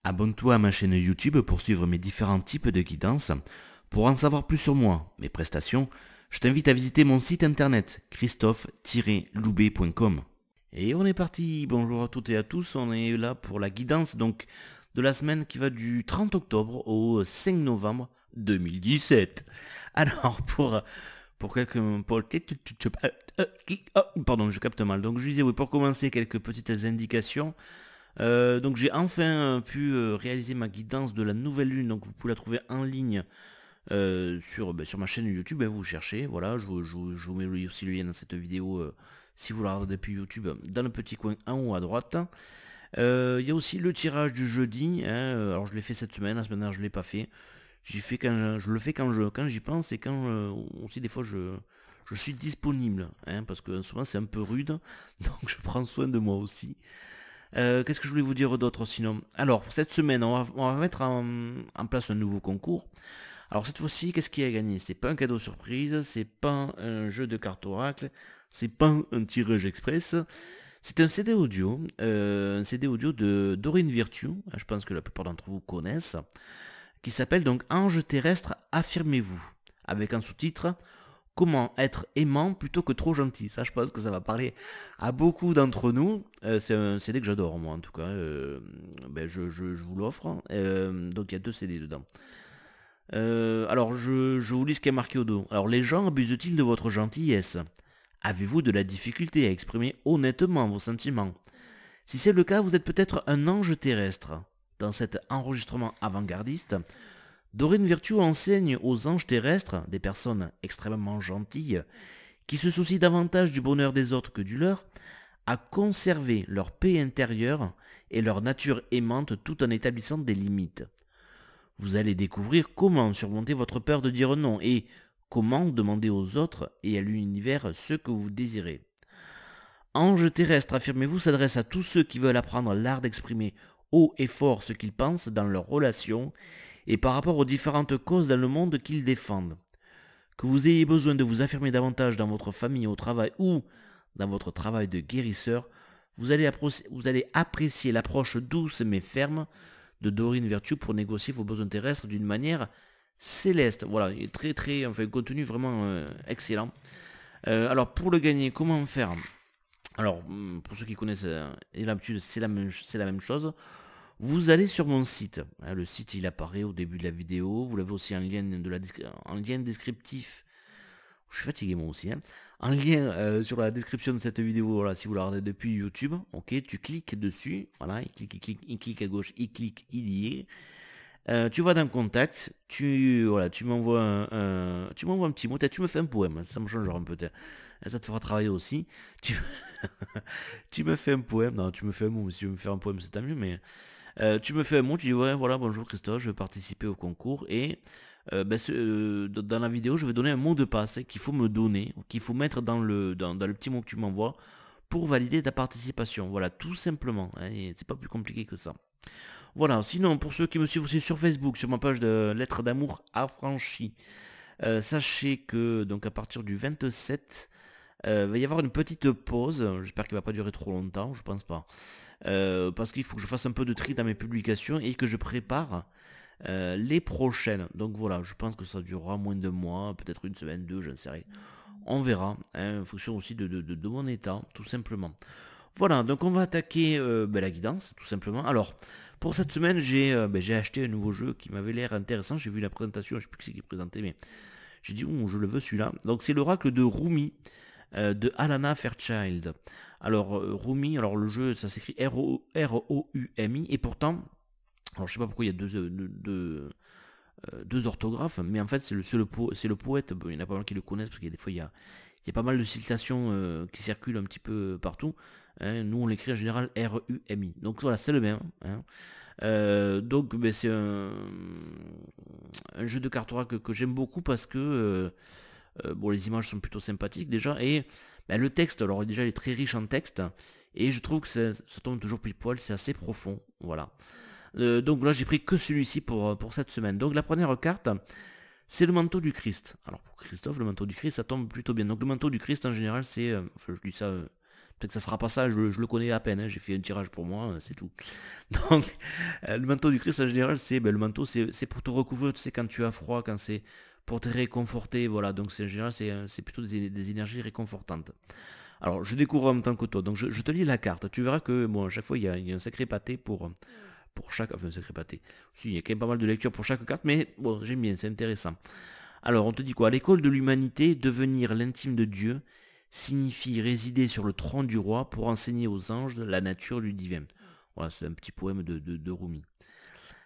Abonne-toi à ma chaîne YouTube pour suivre mes différents types de guidance. Pour en savoir plus sur moi, mes prestations, je t'invite à visiter mon site internet christophe-loubet.com. Et on est parti, bonjour à toutes et à tous, on est là pour la guidance donc de la semaine qui va du 30 octobre au 5 novembre 2017. Alors pardon, je capte mal. Donc je disais oui, pour commencer quelques petites indications. Donc j'ai enfin pu réaliser ma guidance de la nouvelle lune, donc vous pouvez la trouver en ligne sur ma chaîne YouTube, vous cherchez, voilà, je vous mets aussi le lien dans cette vidéo si vous la regardez depuis YouTube, dans le petit coin en haut à droite. Il y a aussi le tirage du jeudi, alors je l'ai fait cette semaine, la semaine dernière je ne l'ai pas fait. J'y fais quand je le fais quand j'y pense et quand aussi des fois je suis disponible, parce que souvent c'est un peu rude, donc je prends soin de moi aussi. Qu'est-ce que je voulais vous dire d'autre sinon? Alors, cette semaine, on va mettre en place un nouveau concours. Alors, cette fois-ci, qu'est-ce qu'il y a à gagner? C'est pas un cadeau surprise, c'est pas un jeu de cartes oracle, c'est pas un tirage express. C'est un CD audio de Dorine Virtue, je pense que la plupart d'entre vous connaissent, qui s'appelle donc Ange terrestre, affirmez-vous, avec un sous-titre Comment être aimant plutôt que trop gentil. Ça, je pense que ça va parler à beaucoup d'entre nous. C'est un CD que j'adore, moi, en tout cas. Je vous l'offre. Donc, il y a deux CD dedans. Alors, je vous lis ce qui est marqué au dos. Alors, les gens abusent-ils de votre gentillesse? Avez-vous de la difficulté à exprimer honnêtement vos sentiments? Si c'est le cas, vous êtes peut-être un ange terrestre. Dans cet enregistrement avant-gardiste, Dorine Virtue enseigne aux anges terrestres, des personnes extrêmement gentilles, qui se soucient davantage du bonheur des autres que du leur, à conserver leur paix intérieure et leur nature aimante tout en établissant des limites. Vous allez découvrir comment surmonter votre peur de dire non et comment demander aux autres et à l'univers ce que vous désirez. Ange terrestre, affirmez-vous, s'adresse à tous ceux qui veulent apprendre l'art d'exprimer haut et fort ce qu'ils pensent dans leurs relations et par rapport aux différentes causes dans le monde qu'ils défendent. Que vous ayez besoin de vous affirmer davantage dans votre famille, au travail ou dans votre travail de guérisseur, vous allez apprécier l'approche douce mais ferme de Dorine Virtue pour négocier vos besoins terrestres d'une manière céleste. Voilà, il est enfin, contenu vraiment excellent. Alors pour le gagner, comment faire? Alors, pour ceux qui connaissent l'habitude, c'est la même chose. Vous allez sur mon site. Le site, il apparaît au début de la vidéo. Vous l'avez aussi en lien descriptif. Je suis fatigué moi aussi. En lien sur la description de cette vidéo, voilà, si vous la regardez depuis YouTube. Ok, tu cliques dessus. Voilà, il clique à gauche, il clique, il y est. Tu vas dans contact, tu m'envoies un petit mot, tu me fais un poème, ça me changera un peu, ça te fera travailler aussi. Tu, tu me fais un poème, non, tu me fais un mot, si tu veux me faire un poème c'est tant mieux, mais tu me fais un mot, tu dis ouais voilà bonjour Christophe, je vais participer au concours et dans la vidéo je vais donner un mot de passe qu'il faut me donner, qu'il faut mettre dans le petit mot que tu m'envoies pour valider ta participation. Voilà, tout simplement, c'est pas plus compliqué que ça. Voilà, sinon pour ceux qui me suivent aussi sur Facebook, sur ma page de Lettres d'amour affranchies, sachez que donc à partir du 27, va y avoir une petite pause. J'espère qu'elle va pas durer trop longtemps, je pense pas. Parce qu'il faut que je fasse un peu de tri dans mes publications et que je prépare les prochaines. Donc voilà, je pense que ça durera moins de mois, peut-être une semaine, deux, j'en sais rien. On verra, en fonction aussi de mon état, tout simplement. Voilà, donc on va attaquer la guidance, tout simplement. Alors, pour cette semaine, j'ai acheté un nouveau jeu qui m'avait l'air intéressant. J'ai vu la présentation, je sais plus qui c'est qui présentait, mais j'ai dit, je le veux celui-là. Donc c'est l'oracle de Rumi, de Alana Fairchild. Alors, Rumi, alors le jeu, ça s'écrit R-O-U-M-I, et pourtant, alors je sais pas pourquoi il y a deux orthographes, mais en fait c'est le poète, il y en a pas mal qui le connaissent, parce qu'il y a des fois il y a pas mal de citations qui circulent un petit peu partout. Nous on l'écrit en général R-U-M-I. Donc voilà, c'est le même. Donc c'est un jeu de cartes oracle que j'aime beaucoup parce que bon, les images sont plutôt sympathiques déjà. Et le texte, alors déjà il est très riche en texte. Et je trouve que ça tombe toujours pile poil, c'est assez profond. Voilà. Donc là j'ai pris que celui-ci pour cette semaine. Donc la première carte, c'est le manteau du Christ. Alors pour Christophe, le manteau du Christ, ça tombe plutôt bien. Donc le manteau du Christ en général, c'est, enfin je dis ça Peut-être que ça sera pas ça, je le connais à peine, hein, j'ai fait un tirage pour moi, c'est tout. Donc, le manteau du Christ en général, le manteau, c'est pour te recouvrir, tu sais, quand tu as froid, quand c'est pour te réconforter, voilà. Donc, en général, c'est plutôt des énergies réconfortantes. Alors, je découvre en même temps que toi, donc je te lis la carte. Tu verras que, bon, à chaque fois, il y a un sacré pâté pour chaque... Enfin, un sacré pâté. Si, il y a quand même pas mal de lectures pour chaque carte, mais bon, j'aime bien, c'est intéressant. Alors, on te dit quoi? À l'école de l'humanité, devenir l'intime de Dieu signifie résider sur le trône du roi pour enseigner aux anges la nature du divin. Voilà, c'est un petit poème de Rumi.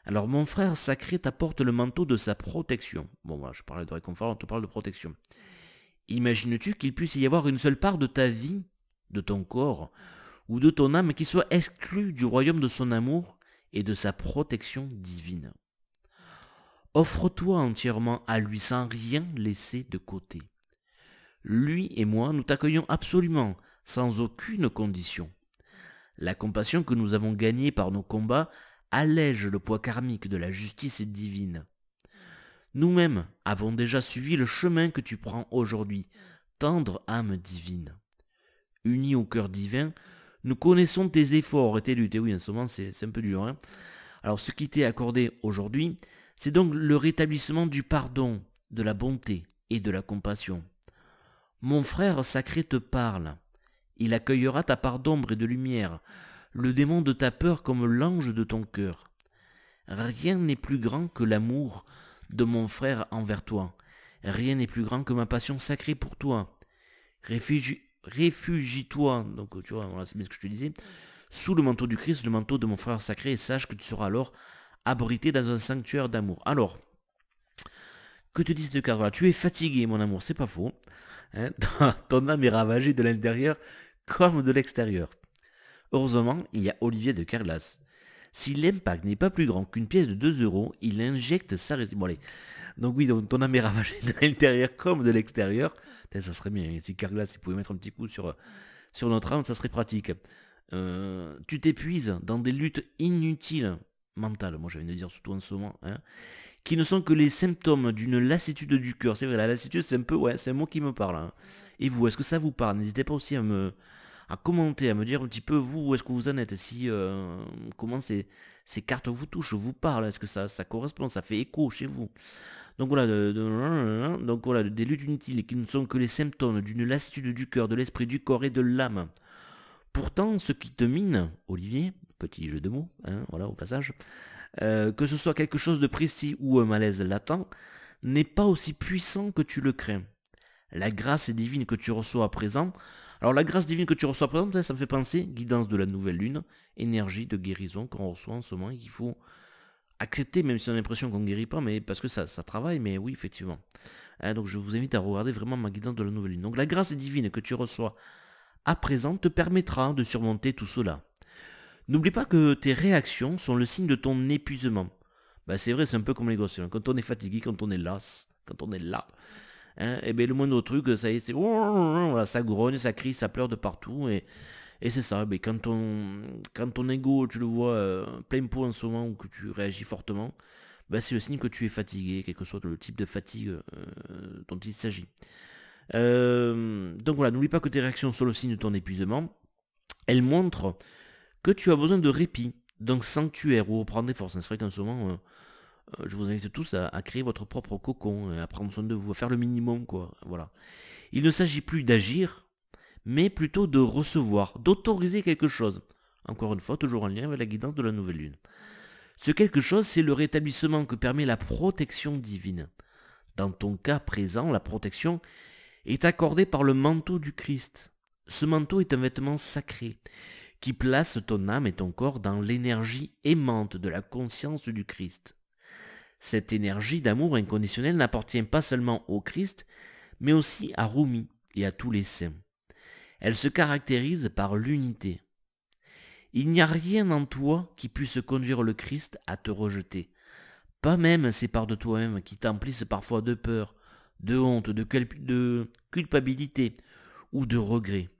Alors, mon frère sacré t'apporte le manteau de sa protection. Bon, voilà, je parlais de réconfort, on te parle de protection. Imagines-tu qu'il puisse y avoir une seule part de ta vie, de ton corps, ou de ton âme qui soit exclue du royaume de son amour et de sa protection divine? Offre-toi entièrement à lui sans rien laisser de côté. Lui et moi, nous t'accueillons absolument, sans aucune condition. La compassion que nous avons gagnée par nos combats allège le poids karmique de la justice divine. Nous-mêmes avons déjà suivi le chemin que tu prends aujourd'hui, tendre âme divine. Unis au cœur divin, nous connaissons tes efforts et tes luttes. Et oui, en ce moment, c'est un peu dur. Hein. Alors, ce qui t'est accordé aujourd'hui, c'est donc le rétablissement du pardon, de la bonté et de la compassion. Mon frère sacré te parle. Il accueillera ta part d'ombre et de lumière, le démon de ta peur comme l'ange de ton cœur. Rien n'est plus grand que l'amour de mon frère envers toi. Rien n'est plus grand que ma passion sacrée pour toi. Réfugie-toi, donc tu vois, voilà, c'est bien ce que je te disais, sous le manteau du Christ, le manteau de mon frère sacré, et sache que tu seras alors abrité dans un sanctuaire d'amour. Alors, que te dit cette carte? Voilà, tu es fatigué, mon amour, c'est pas faux. Hein, ton âme est ravagée de l'intérieur comme de l'extérieur. Heureusement, il y a Olivier de Carglass. Si l'impact n'est pas plus grand qu'une pièce de 2 euros, il injecte sa résine. Bon, allez. Donc oui, donc, ton âme est ravagée de l'intérieur comme de l'extérieur. Ça serait bien, si Carglass il pouvait mettre un petit coup sur notre âme, ça serait pratique. Tu t'épuises dans des luttes inutiles, mentales, moi j'avais envie de dire surtout en ce moment, hein, qui ne sont que les symptômes d'une lassitude du cœur. C'est vrai, la lassitude, c'est un peu, ouais, c'est un mot qui me parle. Hein. Et vous, est-ce que ça vous parle? N'hésitez pas aussi à commenter, à me dire un petit peu vous, où est-ce que vous en êtes, si comment ces cartes vous touchent, vous parlent, est-ce que ça correspond, ça fait écho chez vous. Donc voilà, donc voilà, des luttes inutiles qui ne sont que les symptômes d'une lassitude du cœur, de l'esprit, du corps et de l'âme. Pourtant, ce qui te mine, Olivier, petit jeu de mots, hein, voilà au passage, que ce soit quelque chose de précis ou un malaise latent, n'est pas aussi puissant que tu le crains. La grâce divine que tu reçois à présent, alors la grâce divine que tu reçois à présent, ça me fait penser, guidance de la nouvelle lune, énergie de guérison qu'on reçoit en ce moment et qu'il faut accepter, même si on a l'impression qu'on ne guérit pas, mais parce que ça travaille, mais oui, effectivement. Donc je vous invite à regarder vraiment ma guidance de la nouvelle lune. Donc la grâce divine que tu reçois à présent te permettra de surmonter tout cela. N'oublie pas que tes réactions sont le signe de ton épuisement. C'est vrai, c'est un peu comme les gosses. Quand on est fatigué, quand on est las, quand on est là, hein, et bien le moindre truc, ça y est, c'est voilà, ça grogne, ça crie, ça pleure de partout. Et c'est ça, mais quand ton ego, tu le vois plein pot en ce moment ou que tu réagis fortement, c'est le signe que tu es fatigué, quel que soit le type de fatigue dont il s'agit. Donc voilà, n'oublie pas que tes réactions sont le signe de ton épuisement. Elles montrent que tu as besoin de répit, d'un sanctuaire où reprendre des forces. C'est vrai qu'en ce moment, je vous invite tous à créer votre propre cocon, à prendre soin de vous, à faire le minimum, quoi. Voilà. Il ne s'agit plus d'agir, mais plutôt de recevoir, d'autoriser quelque chose. Encore une fois, toujours en lien avec la guidance de la nouvelle lune. Ce quelque chose, c'est le rétablissement que permet la protection divine. Dans ton cas présent, la protection est accordée par le manteau du Christ. Ce manteau est un vêtement sacré qui place ton âme et ton corps dans l'énergie aimante de la conscience du Christ. Cette énergie d'amour inconditionnel n'appartient pas seulement au Christ, mais aussi à Rumi et à tous les saints. Elle se caractérise par l'unité. Il n'y a rien en toi qui puisse conduire le Christ à te rejeter. Pas même ces parts de toi-même qui t'emplissent parfois de peur, de honte, de culpabilité ou de regret.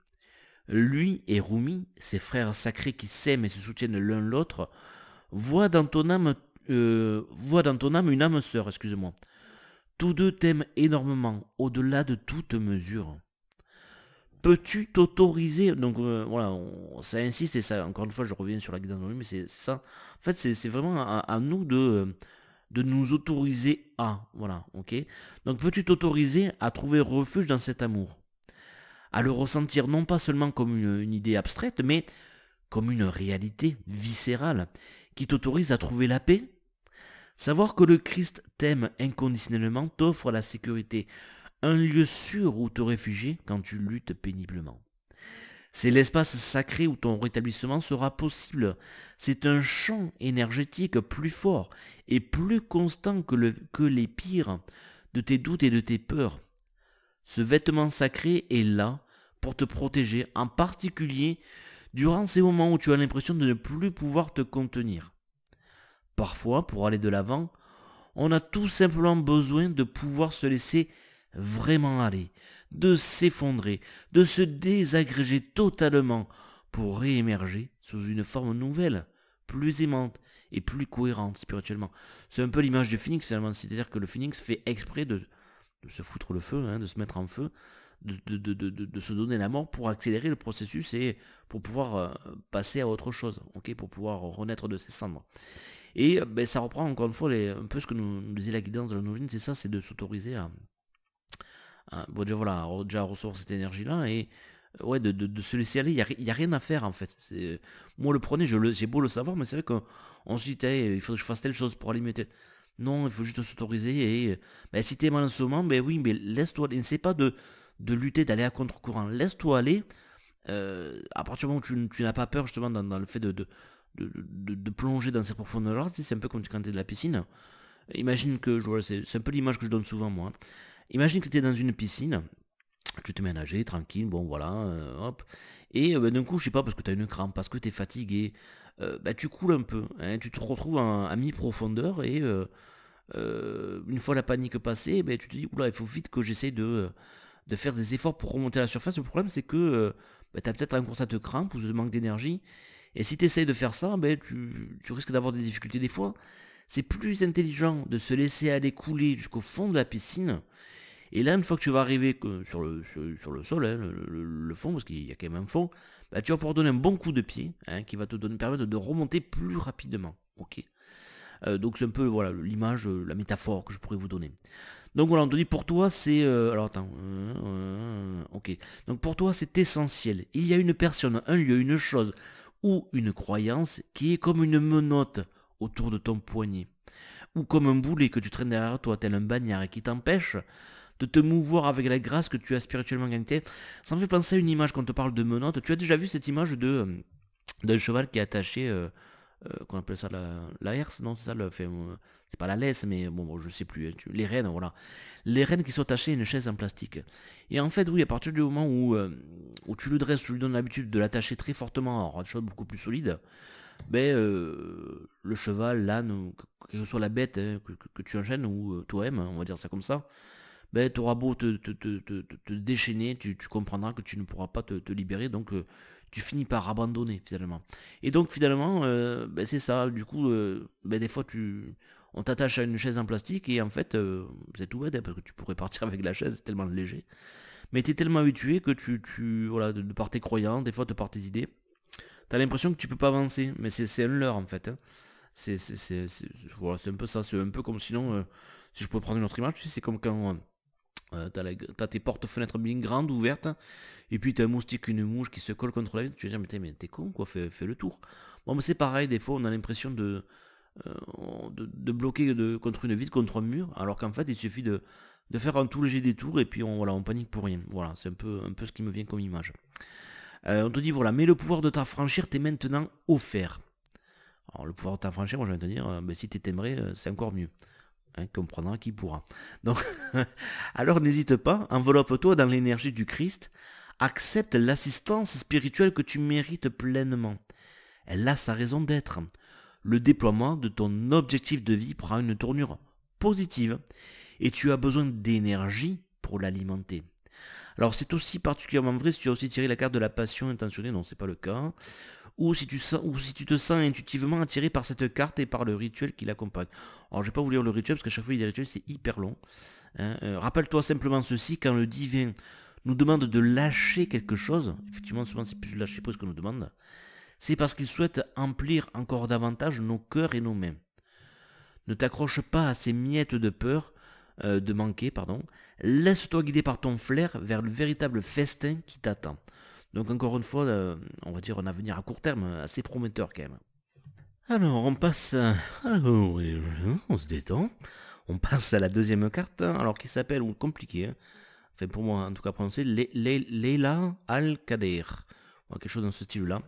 Lui et Rumi, ses frères sacrés qui s'aiment et se soutiennent l'un l'autre, voient dans ton âme une âme sœur, excuse-moi. Tous deux t'aiment énormément, au-delà de toute mesure. Peux-tu t'autoriser, donc voilà, ça insiste, et ça, encore une fois, je reviens sur la guidance, mais c'est ça. En fait, c'est vraiment à nous de nous autoriser à, voilà, ok. Donc peux-tu t'autoriser à trouver refuge dans cet amour, à le ressentir non pas seulement comme une idée abstraite, mais comme une réalité viscérale qui t'autorise à trouver la paix. Savoir que le Christ t'aime inconditionnellement t'offre la sécurité, un lieu sûr où te réfugier quand tu luttes péniblement. C'est l'espace sacré où ton rétablissement sera possible. C'est un champ énergétique plus fort et plus constant que les pires de tes doutes et de tes peurs. Ce vêtement sacré est là pour te protéger, en particulier durant ces moments où tu as l'impression de ne plus pouvoir te contenir. Parfois, pour aller de l'avant, on a tout simplement besoin de pouvoir se laisser vraiment aller, de s'effondrer, de se désagréger totalement pour réémerger sous une forme nouvelle, plus aimante et plus cohérente spirituellement. C'est un peu l'image du phénix finalement, c'est-à-dire que le phénix fait exprès de se foutre le feu, de se mettre en feu, de se donner la mort pour accélérer le processus et pour pouvoir passer à autre chose, ok, pour pouvoir renaître de ses cendres. Et ça reprend encore une fois un peu ce que nous disait la guidance de la nouvelle, c'est ça, c'est de s'autoriser bon, déjà, voilà, déjà recevoir cette énergie-là et ouais, de se laisser aller. Il y a rien à faire en fait. Moi, le premier, j'ai beau le savoir, mais c'est vrai qu'on se dit, il faut que je fasse telle chose pour alimenter. Non, il faut juste s'autoriser et si t'es mal en ce moment, ben oui, mais laisse-toi, n'essaie pas de lutter, d'aller à contre-courant. Laisse-toi aller. À partir du moment où tu n'as pas peur justement dans le fait de plonger dans ces profondeurs-là, c'est un peu comme quand tu es de la piscine. Imagine que, c'est un peu l'image que je donne souvent moi. Imagine que tu es dans une piscine, tu te mets à nager tranquille, bon voilà, hop. Et d'un coup, je sais pas, parce que tu as une crampe, parce que tu es fatigué, tu coules un peu, tu te retrouves à mi-profondeur et une fois la panique passée, tu te dis, oula, il faut vite que j'essaye de faire des efforts pour remonter à la surface. Le problème, c'est que tu as peut-être un constat de crampe ou de manque d'énergie. Et si tu essayes de faire ça, tu risques d'avoir des difficultés des fois. C'est plus intelligent de se laisser aller couler jusqu'au fond de la piscine. Et là, une fois que tu vas arriver sur le sol, le fond, parce qu'il y a quand même un fond, tu vas pouvoir donner un bon coup de pied qui va te permettre de remonter plus rapidement. Ok. Donc c'est un peu voilà l'image, la métaphore que je pourrais vous donner. Donc voilà, on te dit pour toi c'est... alors attends. Ok. Donc pour toi c'est essentiel. Il y a une personne, un lieu, une chose ou une croyance qui est comme une menotte autour de ton poignet. Ou comme un boulet que tu traînes derrière toi, tel un bagnard, et qui t'empêche de te mouvoir avec la grâce que tu as spirituellement gagnée. Ça me fait penser à une image quand on te parle de menotte. Tu as déjà vu cette image d'un cheval qui est attaché... qu'on appelle ça la herse, non, c'est ça, c'est pas la laisse, mais bon, je sais plus, les rênes, voilà. Les rênes qui sont attachées à une chaise en plastique. Et en fait, oui, à partir du moment où tu le dresses, tu lui donnes l'habitude de l'attacher très fortement à une chose beaucoup plus solide, le cheval, l'âne, ou quelle que soit la bête que tu enchaînes, ou toi-même, on va dire ça comme ça, tu auras beau te déchaîner, tu comprendras que tu ne pourras pas te libérer, donc tu finis par abandonner finalement. Et donc finalement, c'est ça, du coup, des fois on t'attache à une chaise en plastique et en fait, c'est tout bête, parce que tu pourrais partir avec la chaise, c'est tellement léger. Mais tu es tellement habitué que voilà, de par tes croyances, des fois de par tes idées, tu as l'impression que tu peux pas avancer, mais c'est un leurre en fait. Voilà, c'est un peu ça, c'est un peu comme sinon, si je pouvais prendre une autre image, tu sais, c'est comme quand... t'as tes portes-fenêtres bien grandes, ouvertes, et puis t'as un moustique, une mouche qui se colle contre la vitre, tu vas dire, mais t'es con, quoi, fais le tour. Bon, mais c'est pareil, des fois, on a l'impression de bloquer contre une vitre, contre un mur, alors qu'en fait, il suffit de faire un tout léger détour, et puis on panique pour rien. Voilà, c'est un peu ce qui me vient comme image. On te dit, voilà, mais le pouvoir de t'affranchir t'est maintenant offert. Alors, le pouvoir de t'affranchir, moi, je vais te dire, si t'aimerais, c'est encore mieux. Comprendra qui pourra. Donc, alors n'hésite pas, enveloppe-toi dans l'énergie du Christ, accepte l'assistance spirituelle que tu mérites pleinement. Elle a sa raison d'être. Le déploiement de ton objectif de vie prend une tournure positive et tu as besoin d'énergie pour l'alimenter. Alors c'est aussi particulièrement vrai si tu as aussi tiré la carte de la passion intentionnée, non c'est pas le cas, ou si tu te sens intuitivement attiré par cette carte et par le rituel qui l'accompagne. Alors je vais pas vous lire le rituel parce qu'à chaque fois il y a des rituels, c'est hyper long. Rappelle-toi simplement ceci, quand le divin nous demande de lâcher quelque chose, effectivement souvent c'est plus lâcher prise qu'on nous demande, c'est parce qu'il souhaite emplir encore davantage nos cœurs et nos mains. Ne t'accroche pas à ces miettes de peur, de manquer, pardon. Laisse-toi guider par ton flair vers le véritable festin qui t'attend. Donc encore une fois, on va dire un avenir à court terme, assez prometteur quand même. Alors on passe, on se détend. On passe à la deuxième carte, alors qui s'appelle, ou compliqué, hein. Enfin pour moi en tout cas prononcé, Leila Al-Kader. Quelque chose dans ce style-là.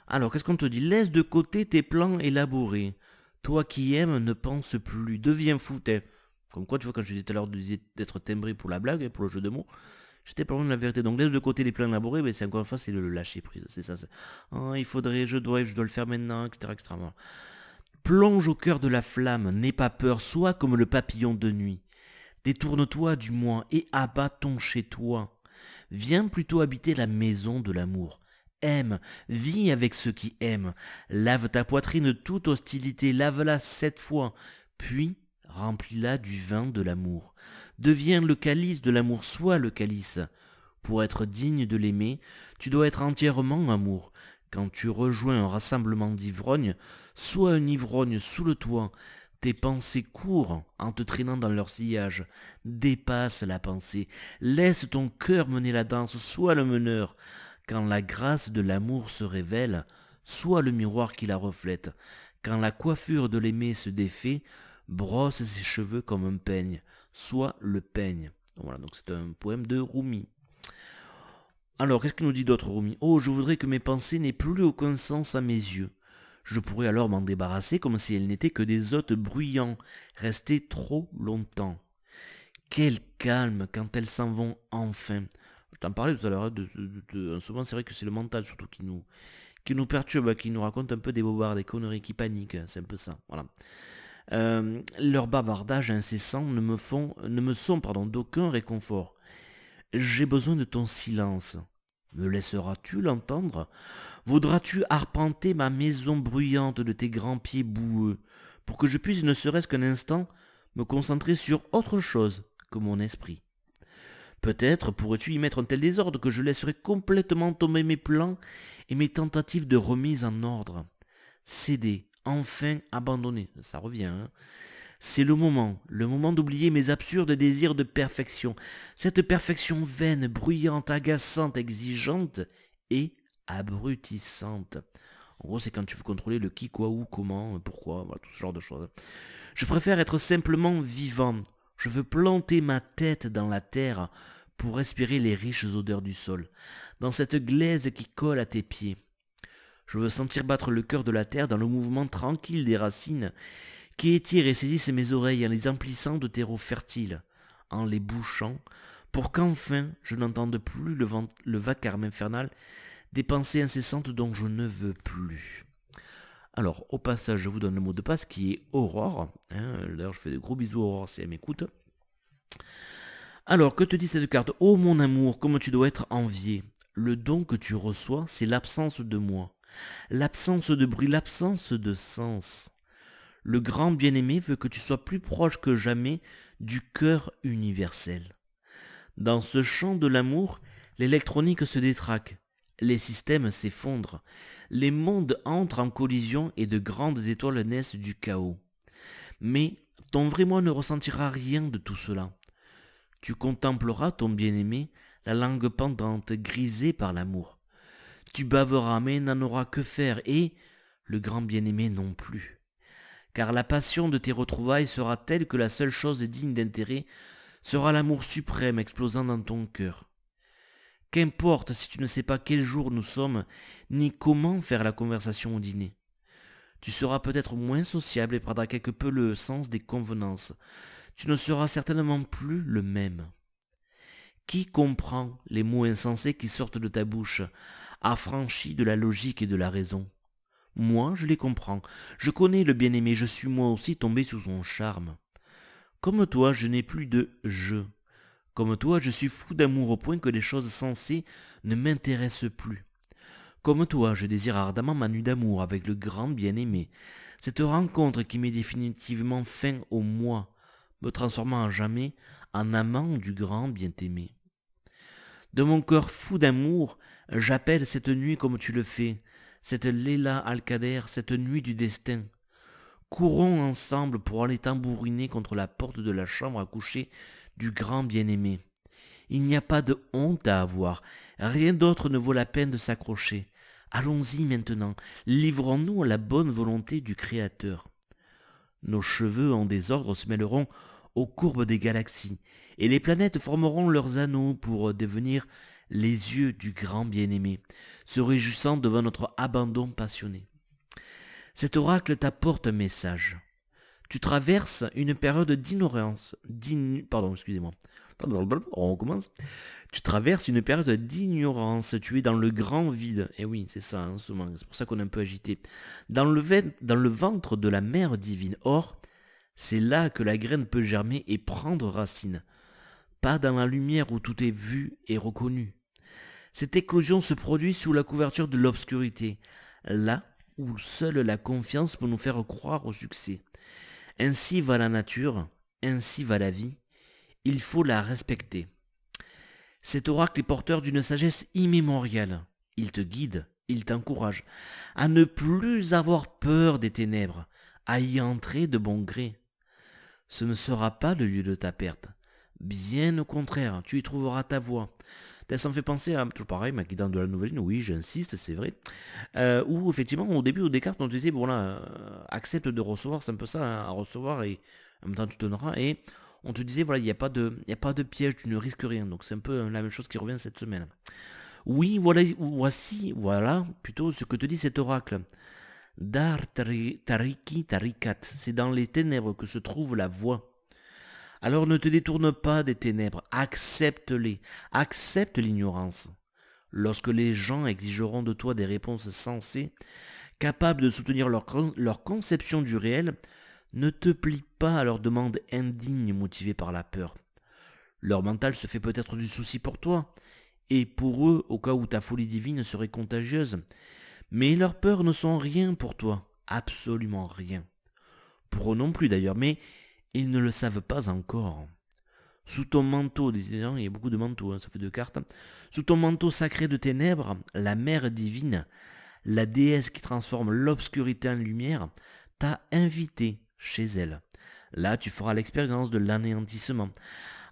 Alors qu'est-ce qu'on te dit? Laisse de côté tes plans élaborés. Toi qui aimes, ne pense plus, deviens fou. Comme quoi, tu vois, quand je disais tout à l'heure d'être timbré pour la blague, pour le jeu de mots, j'étais pas loin de la vérité. Donc laisse de côté les plans élaborés, mais c'est encore une fois, c'est le lâcher prise. C'est ça. Oh, il faudrait, je dois le faire maintenant, etc. etc. Voilà. Plonge au cœur de la flamme, n'aie pas peur, sois comme le papillon de nuit. Détourne-toi du moi et abat ton chez toi. Viens plutôt habiter la maison de l'amour. Aime, vis avec ceux qui aiment. Lave ta poitrine de toute hostilité, lave-la 7 fois, puis remplis-la du vin de l'amour. Deviens le calice de l'amour, sois le calice. Pour être digne de l'aimer, tu dois être entièrement amour. Quand tu rejoins un rassemblement d'ivrognes, sois un ivrogne sous le toit. Tes pensées courent en te traînant dans leur sillage. Dépasse la pensée. Laisse ton cœur mener la danse, sois le meneur. Quand la grâce de l'amour se révèle, sois le miroir qui la reflète. Quand la coiffure de l'aimé se défait, brosse ses cheveux comme un peigne. Sois le peigne. Voilà, donc c'est un poème de Rumi. Alors, qu'est-ce qu'il nous dit d'autre, Rumi? Oh, je voudrais que mes pensées n'aient plus aucun sens à mes yeux. Je pourrais alors m'en débarrasser comme si elles n'étaient que des hôtes bruyants, restés trop longtemps. Quel calme quand elles s'en vont enfin. Je t'en parlais tout à l'heure, souvent c'est vrai que c'est le mental surtout qui nous perturbe, qui nous raconte un peu des bobards, des conneries, qui paniquent, c'est un peu ça, voilà. Leurs bavardages incessants ne me sont d'aucun réconfort. J'ai besoin de ton silence. Me laisseras-tu l'entendre? Voudras-tu arpenter ma maison bruyante de tes grands pieds boueux, pour que je puisse ne serait-ce qu'un instant me concentrer sur autre chose que mon esprit? Peut-être pourrais-tu y mettre un tel désordre que je laisserai complètement tomber mes plans et mes tentatives de remise en ordre. Céder, enfin abandonner, ça revient, hein. C'est le moment d'oublier mes absurdes désirs de perfection, cette perfection vaine, bruyante, agaçante, exigeante et abrutissante. En gros, c'est quand tu veux contrôler le qui, quoi, où, comment, pourquoi, voilà, tout ce genre de choses. Je préfère être simplement vivant. Je veux planter ma tête dans la terre pour respirer les riches odeurs du sol, dans cette glaise qui colle à tes pieds. Je veux sentir battre le cœur de la terre dans le mouvement tranquille des racines qui étirent et saisissent mes oreilles en les emplissant de terreau fertile, en les bouchant, pour qu'enfin je n'entende plus le vacarme infernal des pensées incessantes dont je ne veux plus. Alors, au passage, je vous donne le mot de passe qui est Aurore. D'ailleurs, je fais de gros bisous à Aurore si elle m'écoute. Alors, que te dit cette carte? Oh mon amour, comme tu dois être envié. Le don que tu reçois, c'est l'absence de moi. L'absence de bruit, l'absence de sens. Le grand bien-aimé veut que tu sois plus proche que jamais du cœur universel. Dans ce champ de l'amour, l'électronique se détraque, les systèmes s'effondrent, les mondes entrent en collision et de grandes étoiles naissent du chaos. Mais ton vrai moi ne ressentira rien de tout cela. Tu contempleras ton bien-aimé, la langue pendante, grisée par l'amour. Tu baveras mais n'en auras que faire et le grand bien-aimé non plus. Car la passion de tes retrouvailles sera telle que la seule chose digne d'intérêt sera l'amour suprême explosant dans ton cœur. Qu'importe si tu ne sais pas quel jour nous sommes, ni comment faire la conversation au dîner. Tu seras peut-être moins sociable et perdras quelque peu le sens des convenances. Tu ne seras certainement plus le même. Qui comprend les mots insensés qui sortent de ta bouche, affranchis de la logique et de la raison? Moi, je les comprends. Je connais le bien-aimé, je suis moi aussi tombé sous son charme. Comme toi, je n'ai plus de « je ». Comme toi, je suis fou d'amour au point que les choses sensées ne m'intéressent plus. Comme toi, je désire ardemment ma nuit d'amour avec le grand bien-aimé. Cette rencontre qui met définitivement fin au moi, me transformant à jamais en amant du grand bien-aimé. De mon cœur fou d'amour, j'appelle cette nuit comme tu le fais, cette Leila Al-Kader, cette nuit du destin. Courons ensemble pour aller tambouriner contre la porte de la chambre à coucher du grand bien-aimé. Il n'y a pas de honte à avoir, rien d'autre ne vaut la peine de s'accrocher. Allons-y maintenant, livrons-nous à la bonne volonté du Créateur. Nos cheveux en désordre se mêleront aux courbes des galaxies, et les planètes formeront leurs anneaux pour devenir les yeux du grand bien-aimé, se réjouissant devant notre abandon passionné. Cet oracle t'apporte un message. Tu traverses une période d'ignorance, on recommence. Tu traverses une période d'ignorance, tu es dans le grand vide. Et oui, c'est ça en ce moment, c'est pour ça qu'on est un peu agité. Dans le ventre de la mère divine. Or, c'est là que la graine peut germer et prendre racine. Pas dans la lumière où tout est vu et reconnu. Cette éclosion se produit sous la couverture de l'obscurité, là où seule la confiance peut nous faire croire au succès. Ainsi va la nature, ainsi va la vie. Il faut la respecter. Cet oracle est porteur d'une sagesse immémoriale. Il te guide, il t'encourage à ne plus avoir peur des ténèbres, à y entrer de bon gré. Ce ne sera pas le lieu de ta perte. Bien au contraire, tu y trouveras ta voie. Ça me fait penser à, toujours pareil, ma guidance de la nouvelle ligne, oui, j'insiste, c'est vrai. Où effectivement, au début, au Descartes, on te disait, bon là, accepte de recevoir, c'est un peu ça, hein, à recevoir, et en même temps tu donneras, et on te disait, voilà, il n'y a pas de piège, tu ne risques rien. Donc c'est un peu la même chose qui revient cette semaine. Oui, voilà, plutôt ce que te dit cet oracle. Tariki Tarikat, c'est dans les ténèbres que se trouve la voie. Alors ne te détourne pas des ténèbres, accepte-les, accepte l'ignorance. Lorsque les gens exigeront de toi des réponses sensées, capables de soutenir leur conception du réel, ne te plie pas à leurs demandes indignes motivées par la peur. Leur mental se fait peut-être du souci pour toi, et pour eux, au cas où ta folie divine serait contagieuse. Mais leurs peurs ne sont rien pour toi, absolument rien. Pour eux non plus d'ailleurs, mais ils ne le savent pas encore. Sous ton manteau, il y a beaucoup de manteaux, ça fait 2 cartes. Sous ton manteau sacré de ténèbres, la mère divine, la déesse qui transforme l'obscurité en lumière, t'a invité chez elle. Là, tu feras l'expérience de l'anéantissement.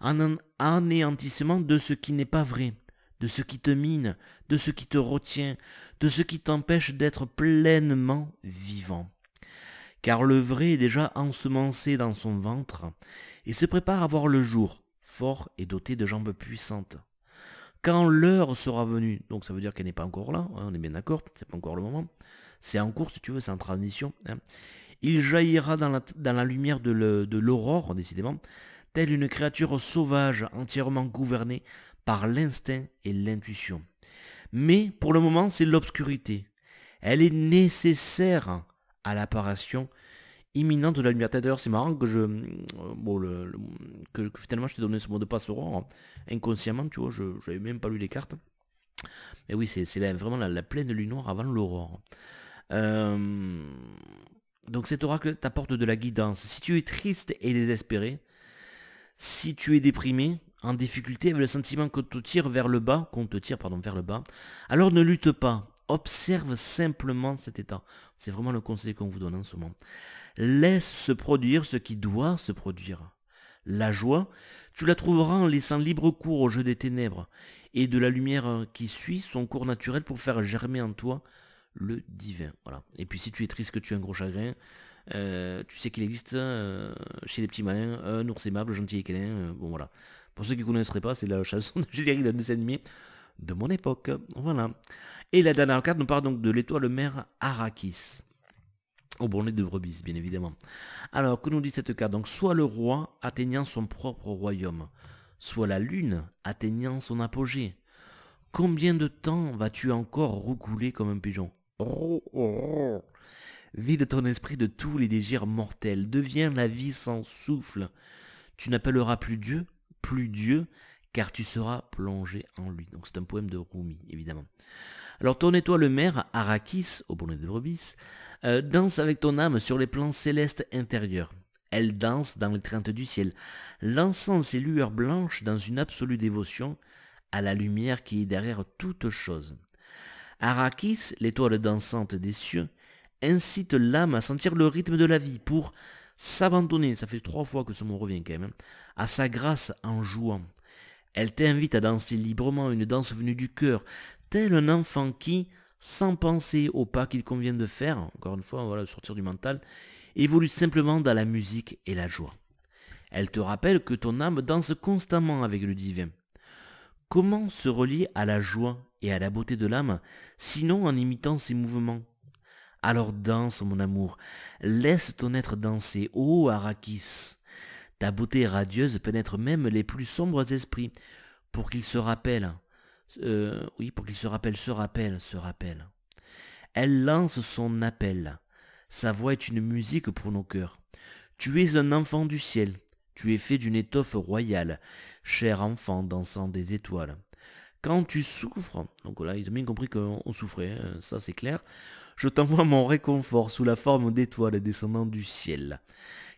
Un anéantissement de ce qui n'est pas vrai, de ce qui te mine, de ce qui te retient, de ce qui t'empêche d'être pleinement vivant. Car le vrai est déjà ensemencé dans son ventre et se prépare à voir le jour, fort et doté de jambes puissantes. Quand l'heure sera venue, donc ça veut dire qu'elle n'est pas encore là, hein, on est bien d'accord, c'est pas encore le moment, c'est en cours si tu veux, c'est en transition, hein. Il jaillira dans la lumière de l'aurore, décidément, telle une créature sauvage entièrement gouvernée par l'instinct et l'intuition. Mais pour le moment, c'est l'obscurité. Elle est nécessaire à l'apparition imminente de la lumière. D'ailleurs, c'est marrant que que finalement je t'ai donné ce mot de passe aurore, hein, inconsciemment, tu vois, je n'avais même pas lu les cartes. Mais oui, c'est vraiment la pleine lune noire avant l'aurore. Donc cet oracle t'apporte de la guidance. Si tu es triste et désespéré, si tu es déprimé, en difficulté, avec le sentiment qu'on te tire vers le bas, vers le bas, alors ne lutte pas. Observe simplement cet état. C'est vraiment le conseil qu'on vous donne en ce moment. Laisse se produire ce qui doit se produire. La joie, tu la trouveras en laissant libre cours au jeu des ténèbres et de la lumière qui suit son cours naturel pour faire germer en toi le divin. Voilà. Et puis si tu es triste, que tu as un gros chagrin, tu sais qu'il existe chez les petits malins un ours aimable, gentil et câlin. Bon voilà. Pour ceux qui ne connaisseraient pas, c'est la chanson de générique d'un dessin animé de mon époque. Voilà. Et la dernière carte nous parle donc de l'étoile mère Arrakis. Au bonnet de brebis, bien évidemment. Alors, que nous dit cette carte? Donc, soit le roi atteignant son propre royaume, soit la lune atteignant son apogée. Combien de temps vas-tu encore roucouler comme un pigeon? Vide ton esprit de tous les désirs mortels. Deviens la vie sans souffle. Tu n'appelleras plus Dieu, car tu seras plongé en lui. Donc c'est un poème de Rumi, évidemment. Alors ton étoile mère, Arrakis, au bonnet de brebis, danse avec ton âme sur les plans célestes intérieurs. Elle danse dans l'étreinte du ciel, lançant ses lueurs blanches dans une absolue dévotion à la lumière qui est derrière toute chose. Arrakis, l'étoile dansante des cieux, incite l'âme à sentir le rythme de la vie pour s'abandonner, ça fait 3 fois que ce mot revient quand même, à sa grâce en jouant. Elle t'invite à danser librement une danse venue du cœur, tel un enfant qui, sans penser au pas qu'il convient de faire, encore une fois, voilà, sortir du mental, évolue simplement dans la musique et la joie. Elle te rappelle que ton âme danse constamment avec le divin. Comment se relier à la joie et à la beauté de l'âme, sinon en imitant ses mouvements? Alors danse, mon amour, laisse ton être danser, ô Arrakis. Ta beauté radieuse pénètre même les plus sombres esprits, pour qu'ils se rappellent, pour qu'ils se rappellent. Elle lance son appel. Sa voix est une musique pour nos cœurs. Tu es un enfant du ciel. Tu es fait d'une étoffe royale, cher enfant dansant des étoiles. Quand tu souffres, donc là ils ont bien compris qu'on souffrait, ça c'est clair, je t'envoie mon réconfort sous la forme d'étoiles descendant du ciel.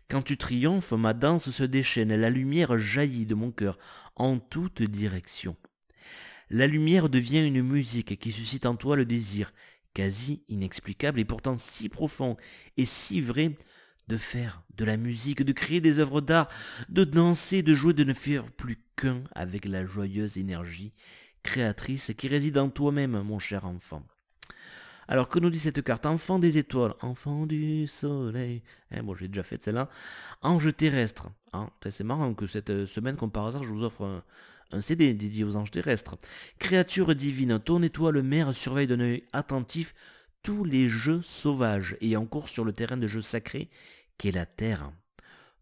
Quand tu triomphes, ma danse se déchaîne, la lumière jaillit de mon cœur en toutes directions. La lumière devient une musique qui suscite en toi le désir, quasi inexplicable et pourtant si profond et si vrai, de faire de la musique, de créer des œuvres d'art, de danser, de jouer, de ne faire plus qu'un avec la joyeuse énergie créatrice qui réside en toi-même, mon cher enfant. Alors, que nous dit cette carte? Enfant des étoiles, enfant du soleil. Bon, j'ai déjà fait celle-là. Ange terrestre. C'est marrant que cette semaine, comme par hasard, je vous offre un CD dédié aux anges terrestres. Créature divine, ton étoile mère surveille d'un œil attentif tous les jeux sauvages et en cours sur le terrain de jeu sacré qu'est la terre.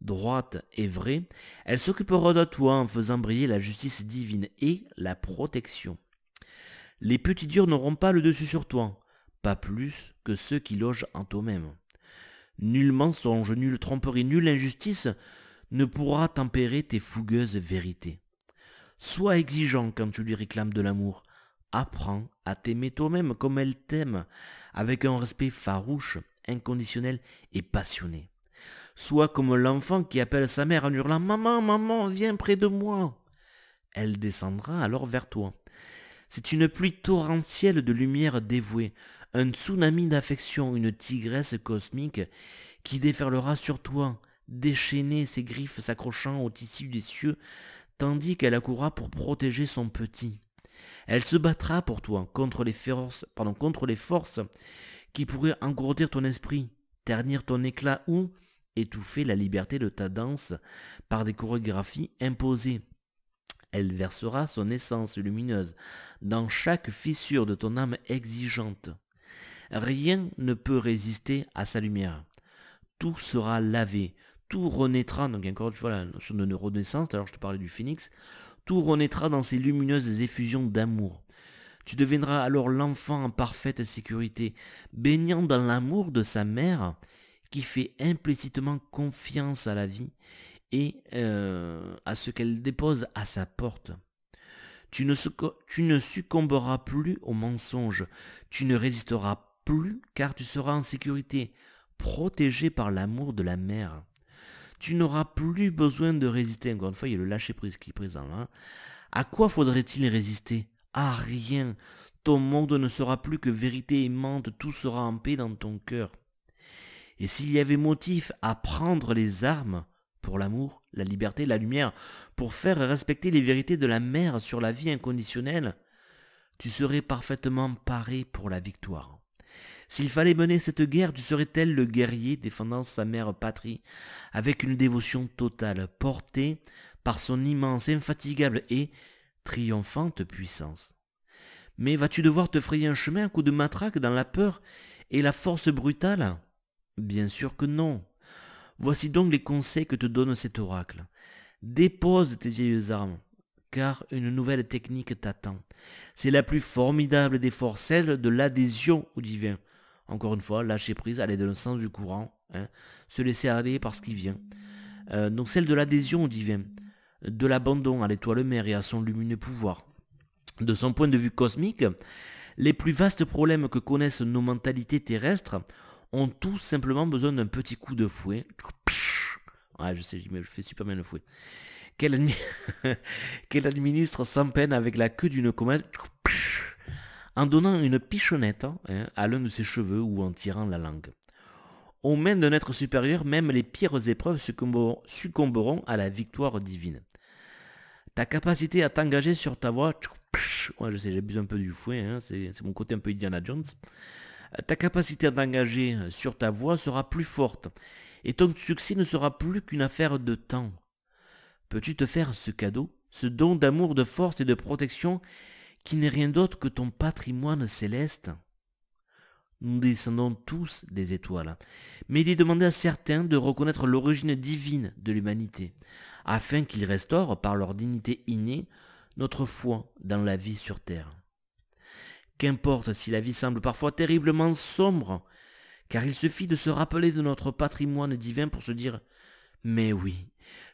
Droite et vraie, elle s'occupera de toi en faisant briller la justice divine et la protection. Les petits durs n'auront pas le dessus sur toi, pas plus que ceux qui logent en toi-même. Nul mensonge, nulle tromperie, nulle injustice ne pourra tempérer tes fougueuses vérités. Sois exigeant quand tu lui réclames de l'amour. Apprends à t'aimer toi-même comme elle t'aime, avec un respect farouche, inconditionnel et passionné. Sois comme l'enfant qui appelle sa mère en hurlant « Maman, maman, viens près de moi !» Elle descendra alors vers toi. C'est une pluie torrentielle de lumière dévouée, un tsunami d'affection, une tigresse cosmique qui déferlera sur toi, déchaîner ses griffes s'accrochant au tissu des cieux, tandis qu'elle accourra pour protéger son petit. Elle se battra pour toi contre les forces qui pourraient engourdir ton esprit, ternir ton éclat ou étouffer la liberté de ta danse par des chorégraphies imposées. Elle versera son essence lumineuse dans chaque fissure de ton âme exigeante. Rien ne peut résister à sa lumière. Tout sera lavé, tout renaîtra, donc encore une fois la notion de renaissance, alors je te parlais du phénix, tout renaîtra dans ces lumineuses effusions d'amour. Tu deviendras alors l'enfant en parfaite sécurité, baignant dans l'amour de sa mère, qui fait implicitement confiance à la vie et à ce qu'elle dépose à sa porte. Tu ne succomberas plus au mensonge, tu ne résisteras plus car tu seras en sécurité, protégé par l'amour de la mère. Tu n'auras plus besoin de résister. Encore une fois, il y a le lâcher-prise qui est présent là. À quoi faudrait-il résister? À rien. Ton monde ne sera plus que vérité aimante, tout sera en paix dans ton cœur. Et s'il y avait motif à prendre les armes pour l'amour, la liberté, la lumière, pour faire respecter les vérités de la mère sur la vie inconditionnelle, tu serais parfaitement paré pour la victoire. S'il fallait mener cette guerre, tu serais tel le guerrier défendant sa mère patrie, avec une dévotion totale, portée par son immense, infatigable et triomphante puissance. Mais vas-tu devoir te frayer un chemin à coups de matraque dans la peur et la force brutale? Bien sûr que non. Voici donc les conseils que te donne cet oracle. Dépose tes vieilles armes, car une nouvelle technique t'attend. C'est la plus formidable des forces, celle de l'adhésion au divin. Encore une fois, lâcher prise, aller dans le sens du courant, se laisser aller par ce qui vient. Donc celle de l'adhésion au divin, de l'abandon à l'étoile mère et à son lumineux pouvoir. De son point de vue cosmique, les plus vastes problèmes que connaissent nos mentalités terrestres ont tout simplement besoin d'un petit coup de fouet. Ouais, je sais, je fais super bien le fouet. qu'elle qu'elle administre sans peine avec la queue d'une comète en donnant une pichonnette à l'un de ses cheveux ou en tirant la langue. Aux mains d'un être supérieur, même les pires épreuves succomberont à la victoire divine. Ta capacité à t'engager sur ta voie, ouais, je sais, j'abuse un peu du fouet, c'est mon côté un peu Indiana Jones. Ta capacité à t'engager sur ta voie sera plus forte, et ton succès ne sera plus qu'une affaire de temps. Peux-tu te faire ce cadeau, ce don d'amour, de force et de protection qui n'est rien d'autre que ton patrimoine céleste? Nous descendons tous des étoiles, mais il est demandé à certains de reconnaître l'origine divine de l'humanité, afin qu'ils restaurent, par leur dignité innée, notre foi dans la vie sur terre. Qu'importe si la vie semble parfois terriblement sombre, car il suffit de se rappeler de notre patrimoine divin pour se dire « Mais oui,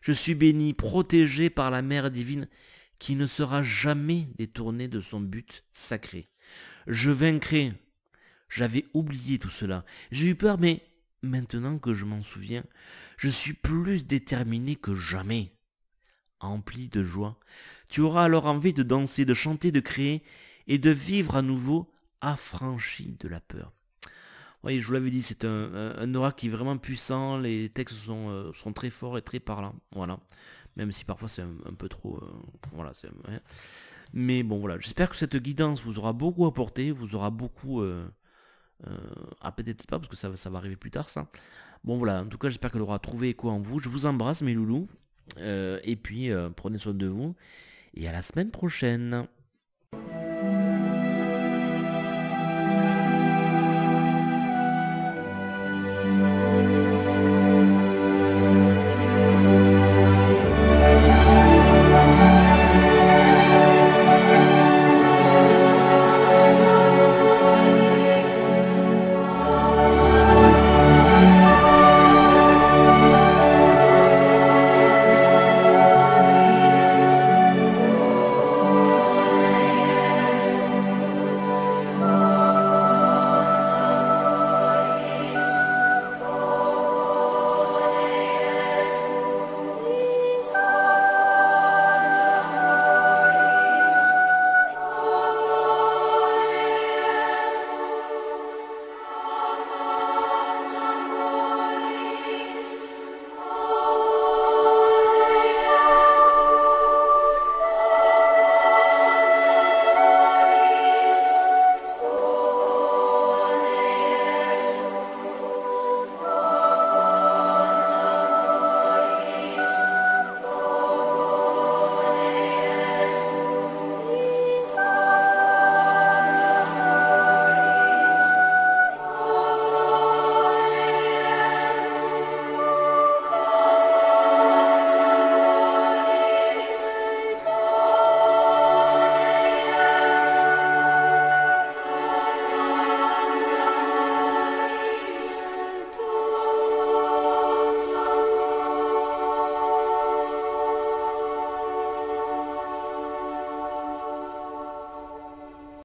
je suis béni, protégé par la mère divine qui ne sera jamais détournée de son but sacré. Je vaincrai. J'avais oublié tout cela. J'ai eu peur, mais maintenant que je m'en souviens, je suis plus déterminé que jamais. » Empli de joie, tu auras alors envie de danser, de chanter, de créer et de vivre à nouveau affranchi de la peur. Oui, je vous l'avais dit, c'est un aura qui est vraiment puissant, les textes sont très forts et très parlants, voilà. Même si parfois c'est un peu trop... voilà, ouais. Mais bon, voilà, j'espère que cette guidance vous aura beaucoup apporté, vous aura beaucoup... peut-être pas, parce que ça va arriver plus tard, ça. Bon, voilà, en tout cas, j'espère qu'elle aura trouvé écho en vous. Je vous embrasse, mes loulous. Et puis, prenez soin de vous. Et à la semaine prochaine.